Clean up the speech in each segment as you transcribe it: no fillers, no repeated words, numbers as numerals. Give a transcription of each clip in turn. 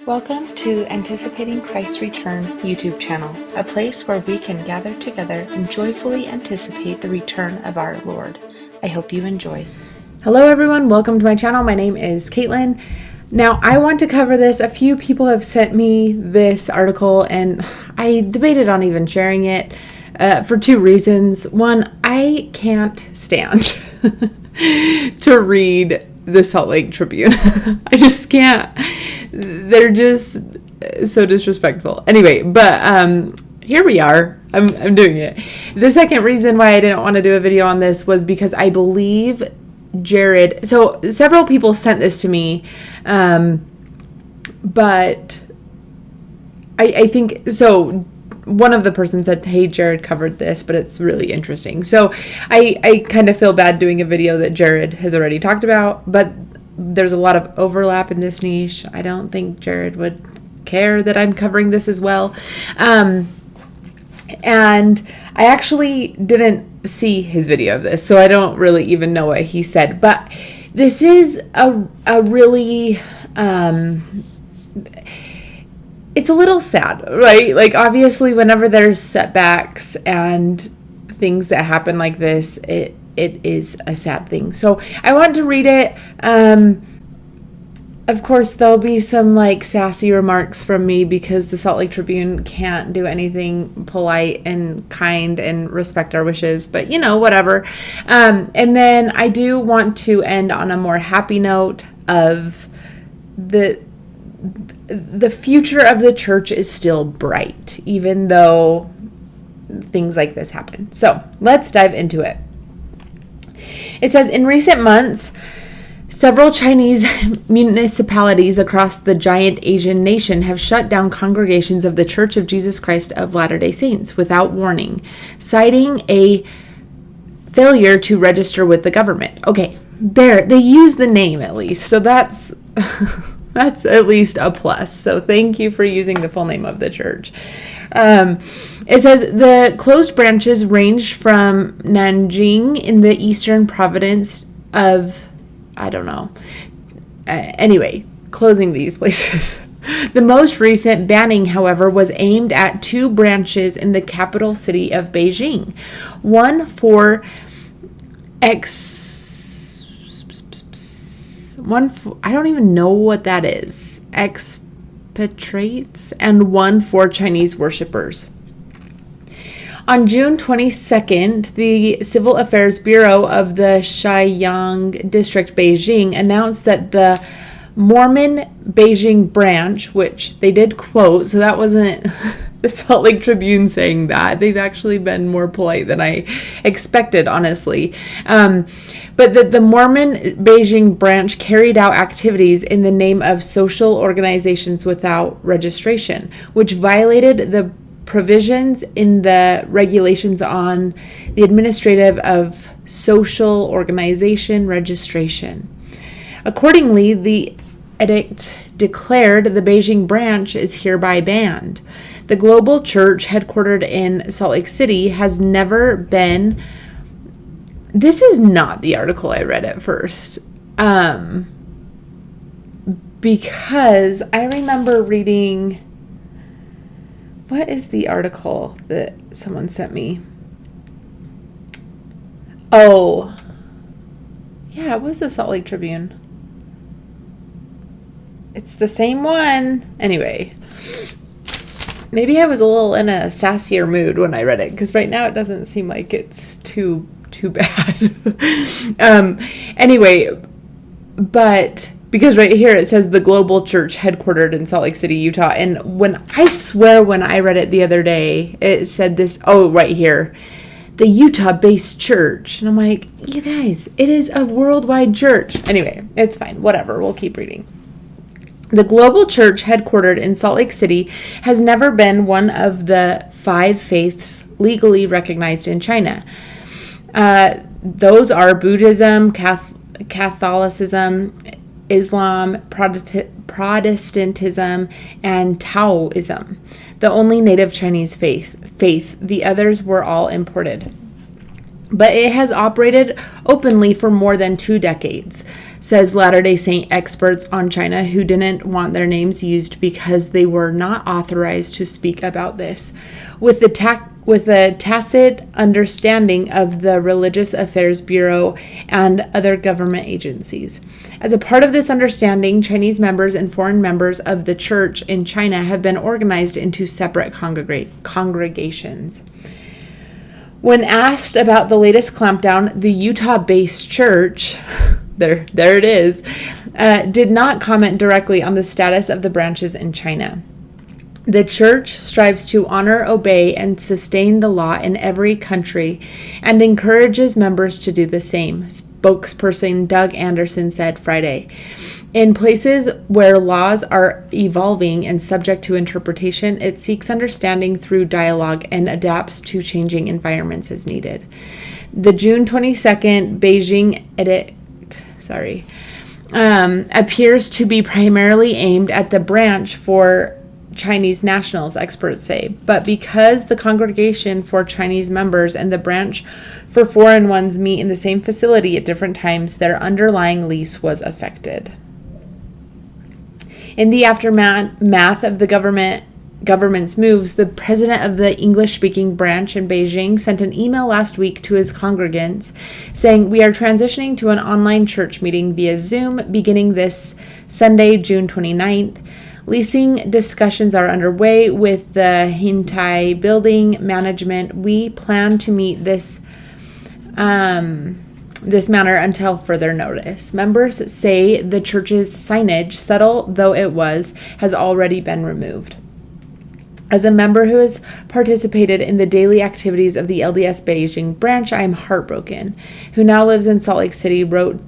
Welcome to Anticipating Christ's Return YouTube channel, a place where we can gather together and joyfully anticipate the return of our Lord. I hope you enjoy. Hello everyone, welcome to my channel. My name is Caitlin. Now I want to cover this. A few people have sent me this article and I debated on even sharing it for two reasons. One, I can't stand to read the Salt Lake Tribune. I just can't. They're just so disrespectful. Anyway, but here we are. I'm doing it. The second reason why I didn't want to do a video on this was because I believe Jared, so several people sent this to me, but I think, so one of the persons said, hey, Jared covered this, but it's really interesting. So I kind of feel bad doing a video that Jared has already talked about, but there's a lot of overlap in this niche. I don't think Jared would care that I'm covering this as well. And I actually didn't see his video of this, so I don't really even know what he said. But this is a really, it's a little sad, right? Like, obviously, whenever there's setbacks and things that happen like this, it is a sad thing. So I want to read it. Of course, there'll be some like sassy remarks from me because the Salt Lake Tribune can't do anything polite and kind and respect our wishes, but you know, whatever. And then I do want to end on a more happy note of the future of the church is still bright, even though things like this happen. So let's dive into it. It says, in recent months, several Chinese municipalities across the giant Asian nation have shut down congregations of the Church of Jesus Christ of Latter-day Saints without warning, citing a failure to register with the government. Okay, there, they use the name at least, so that's at least a plus. So thank you for using the full name of the church. It says the closed branches range from Nanjing in the eastern province of, I don't know. Anyway, closing these places. The most recent banning, however, was aimed at two branches in the capital city of Beijing. One for I don't even know what that is. Expatriates, and one for Chinese worshippers. On June 22nd, the Civil Affairs Bureau of the Shaiyang District, Beijing, announced that the Mormon Beijing branch, which they did quote, so that wasn't the Salt Lake Tribune saying that. They've actually been more polite than I expected, honestly. But that the Mormon Beijing branch carried out activities in the name of social organizations without registration, which violated the provisions in the regulations on the administrative of social organization registration. Accordingly, the edict declared the Beijing branch is hereby banned. The global church headquartered in Salt Lake City has never been. This is not the article I read at first. Because I remember reading. What is the article that someone sent me? Oh, yeah, it was the Salt Lake Tribune. It's the same one. Anyway, maybe I was a little in a sassier mood when I read it, because right now it doesn't seem like it's too bad. Anyway, but because right here it says the global church headquartered in Salt Lake City, Utah. And when I read it the other day, it said this, oh, right here, the Utah-based church. And I'm like, you guys, it is a worldwide church. Anyway, it's fine. Whatever. We'll keep reading. The global church headquartered in Salt Lake City has never been one of the five faiths legally recognized in China. Those are Buddhism, Catholicism, Islam, Protestantism, and Taoism, the only native Chinese faith. The others were all imported. but it has operated openly for more than 2 decades, says Latter-day Saint experts on China who didn't want their names used because they were not authorized to speak about this, with a tacit understanding of the Religious Affairs Bureau and other government agencies. As a part of this understanding, Chinese members and foreign members of the church in China have been organized into separate congregations. When asked about the latest clampdown, the Utah-based church, there it is, did not comment directly on the status of the branches in China. The church strives to honor, obey, and sustain the law in every country and encourages members to do the same, spokesperson Doug Anderson said Friday. In places where laws are evolving and subject to interpretation, it seeks understanding through dialogue and adapts to changing environments as needed. The June 22nd Beijing edict, appears to be primarily aimed at the branch for Chinese nationals, experts say. But because the congregation for Chinese members and the branch for foreign ones meet in the same facility at different times, their underlying lease was affected. In the aftermath of the government's moves, the president of the English-speaking branch in Beijing sent an email last week to his congregants saying, "We are transitioning to an online church meeting via Zoom beginning this Sunday, June 29th. Leasing discussions are underway with the Hintai building management. We plan to meet this manner until further notice." Members say the church's signage, subtle though it was, has already been removed. As a member who has participated in the daily activities of the LDS Beijing branch, I am heartbroken, who now lives in Salt Lake City, wrote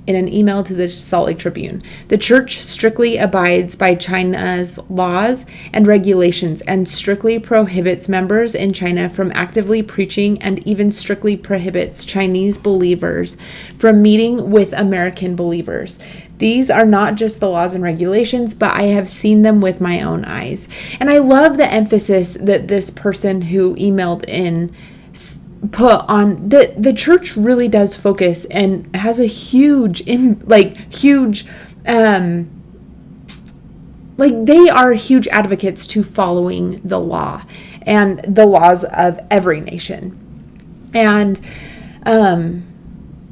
in an email to the Salt Lake Tribune. The church strictly abides by China's laws and regulations and strictly prohibits members in China from actively preaching and even strictly prohibits Chinese believers from meeting with American believers. These are not just the laws and regulations, but I have seen them with my own eyes. And I love the emphasis that this person who emailed in put on the church really does focus and has a huge they are huge advocates to following the law and the laws of every nation. And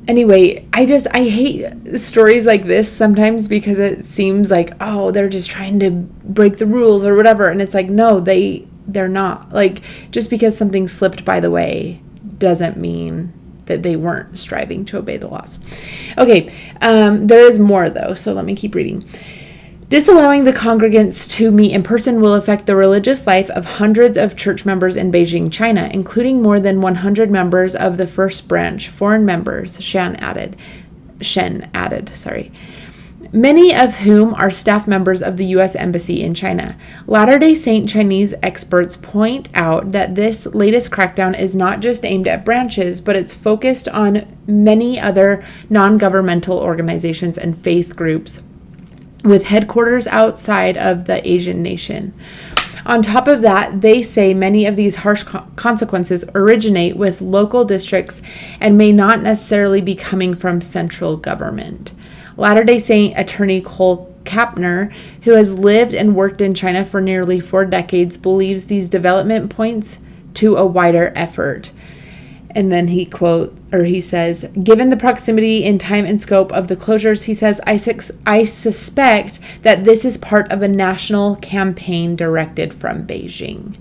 anyway, I hate stories like this sometimes because it seems like, oh, they're just trying to break the rules or whatever, and it's like, no, they're not. Like, just because something slipped by the way doesn't mean that they weren't striving to obey the laws. Okay, there is more though, so let me keep reading. Disallowing the congregants to meet in person will affect the religious life of hundreds of church members in Beijing, China, including more than 100 members of the first branch, foreign members, Shen added. Many of whom are staff members of the U.S. Embassy in China. Latter-day Saint Chinese experts point out that this latest crackdown is not just aimed at branches, but it's focused on many other non-governmental organizations and faith groups with headquarters outside of the Asian nation. On top of that, they say many of these harsh consequences originate with local districts and may not necessarily be coming from central government. Latter-day Saint attorney Cole Kapner, who has lived and worked in China for nearly 4 decades, believes these development points to a wider effort. And then he says, given the proximity in time and scope of the closures, he says, I suspect that this is part of a national campaign directed from Beijing.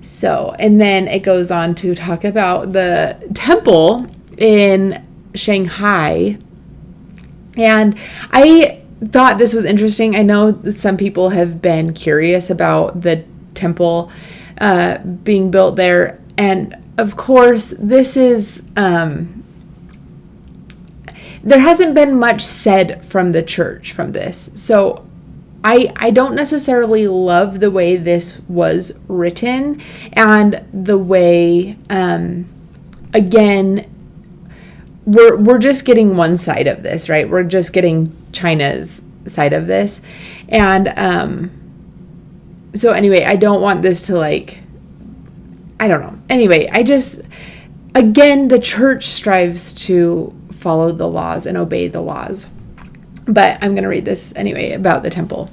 So, and then it goes on to talk about the temple in Shanghai. And I thought this was interesting. I know that some people have been curious about the temple being built there. And of course, this is, there hasn't been much said from the church from this. So I don't necessarily love the way this was written and the way, again, we're just getting one side of this, right? We're just getting China's side of this. And so anyway, I don't want this to I don't know. Anyway, again, the church strives to follow the laws and obey the laws. But I'm going to read this anyway about the temple.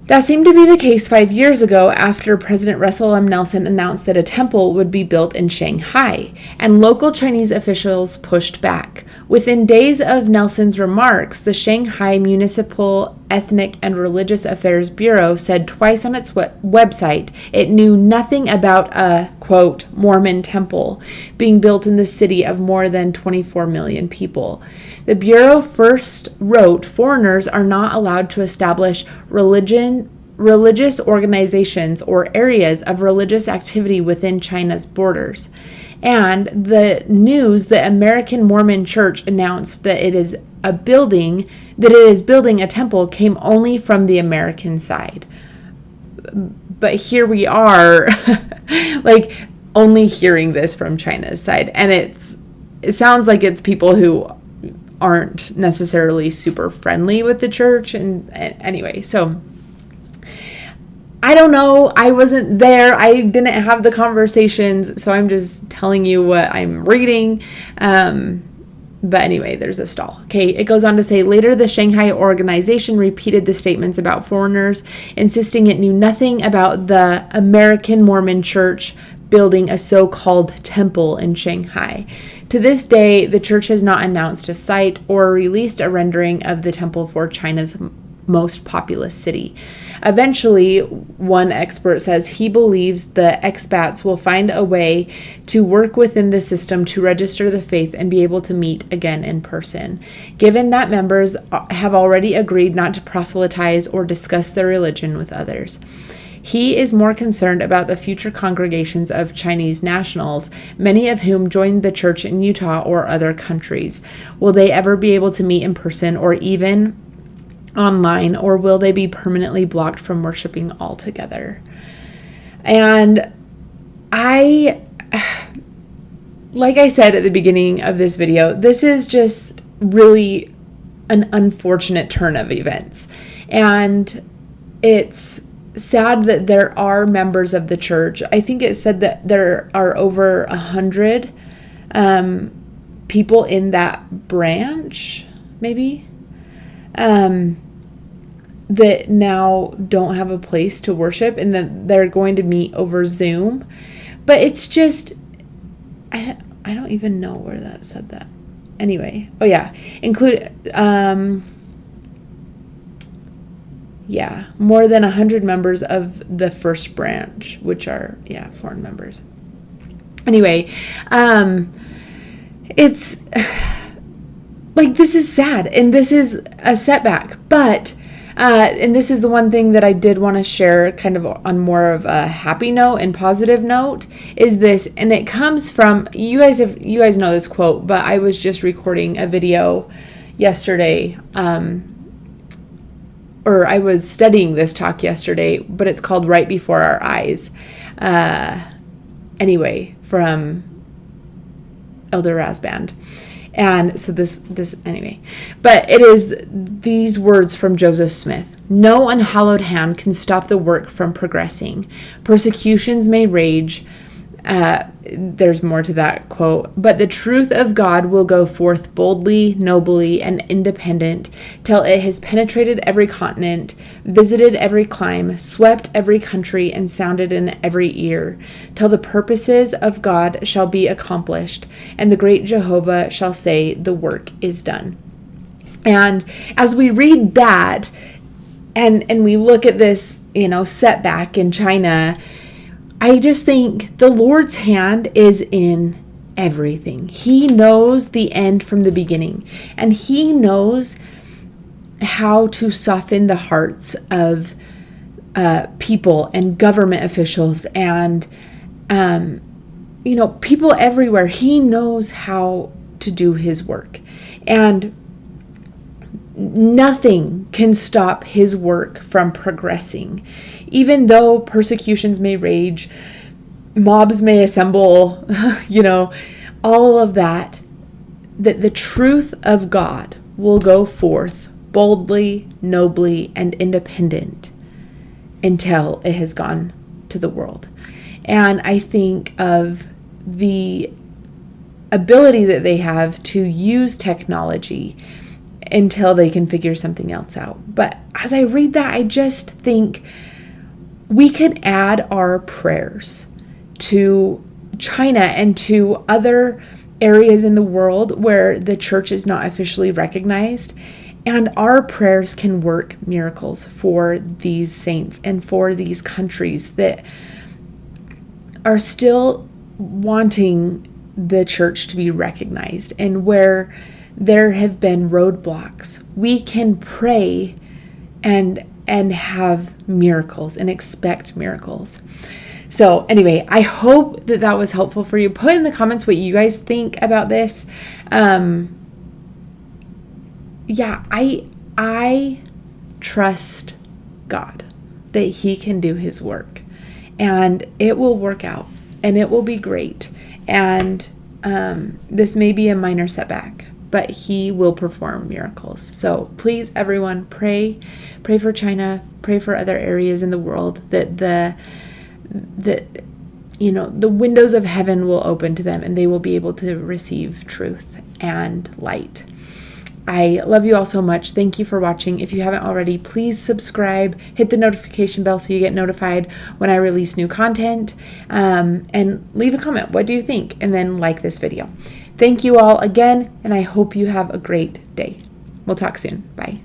That seemed to be the case 5 years ago after President Russell M. Nelson announced that a temple would be built in Shanghai, and local Chinese officials pushed back. Within days of Nelson's remarks, the Shanghai Municipal Ethnic and Religious Affairs Bureau said twice on its website it knew nothing about a, quote, Mormon temple being built in the city of more than 24 million people. The Bureau first wrote foreigners are not allowed to establish religious organizations or areas of religious activity within China's borders. And the news the American Mormon Church announced that it is building a temple came only from the American side. But here we are, like, only hearing this from China's side. And it sounds like it's people who aren't necessarily super friendly with the church. And anyway, so I don't know. I wasn't there. I didn't have the conversations. So I'm just telling you what I'm reading. But anyway, there's a stall. Okay, it goes on to say, later the Shanghai organization repeated the statements about foreigners, insisting it knew nothing about the American Mormon Church building a so-called temple in Shanghai. To this day, the church has not announced a site or released a rendering of the temple for China's most populous city. Eventually, one expert says he believes the expats will find a way to work within the system to register the faith and be able to meet again in person, given that members have already agreed not to proselytize or discuss their religion with others. He is more concerned about the future congregations of Chinese nationals, many of whom joined the church in Utah or other countries. Will they ever be able to meet in person or even online, or will they be permanently blocked from worshiping altogether? And like I said at the beginning of this video, this is just really an unfortunate turn of events. And it's sad that there are members of the church. I think it said that there are over 100 people in that branch, maybe, that now don't have a place to worship and that they're going to meet over Zoom. But it's just, I don't even know where that said that. Anyway, oh yeah, more than 100 members of the first branch, which are, foreign members. Anyway, it's like, this is sad and this is a setback, but and this is the one thing that I did want to share kind of on more of a happy note and positive note is this, and it comes from, you guys know this quote, but I was just recording a video yesterday, or I was studying this talk yesterday, but it's called Right Before Our Eyes. Anyway, from Elder Razband. And so this anyway, but it is these words from Joseph Smith. No unhallowed hand can stop the work from progressing. Persecutions may rage. There's more to that quote, but the truth of God will go forth boldly, nobly, and independent till it has penetrated every continent, visited every clime, swept every country, and sounded in every ear, till the purposes of God shall be accomplished, and the great Jehovah shall say, the work is done. And as we read that, and we look at this, setback in China, I just think the Lord's hand is in everything. He knows the end from the beginning, and He knows how to soften the hearts of people and government officials and, people everywhere. He knows how to do His work, and nothing can stop His work from progressing. Even though persecutions may rage, mobs may assemble, all of that, that the truth of God will go forth boldly, nobly, and independent until it has gone to the world. And I think of the ability that they have to use technology until they can figure something else out. But as I read that, I just think we can add our prayers to China and to other areas in the world where the church is not officially recognized. And our prayers can work miracles for these saints and for these countries that are still wanting the church to be recognized, and where there have been roadblocks. We can pray and have miracles and expect miracles. So anyway, I hope that that was helpful for you. Put in the comments what you guys think about this. I trust God that He can do His work, and it will work out, and it will be great. And this may be a minor setback, but He will perform miracles. So please, everyone, pray for China, pray for other areas in the world that the windows of heaven will open to them and they will be able to receive truth and light. I love you all so much. Thank you for watching. If you haven't already, please subscribe, hit the notification bell so you get notified when I release new content, and leave a comment. What do you think? And then like this video. Thank you all again, and I hope you have a great day. We'll talk soon. Bye.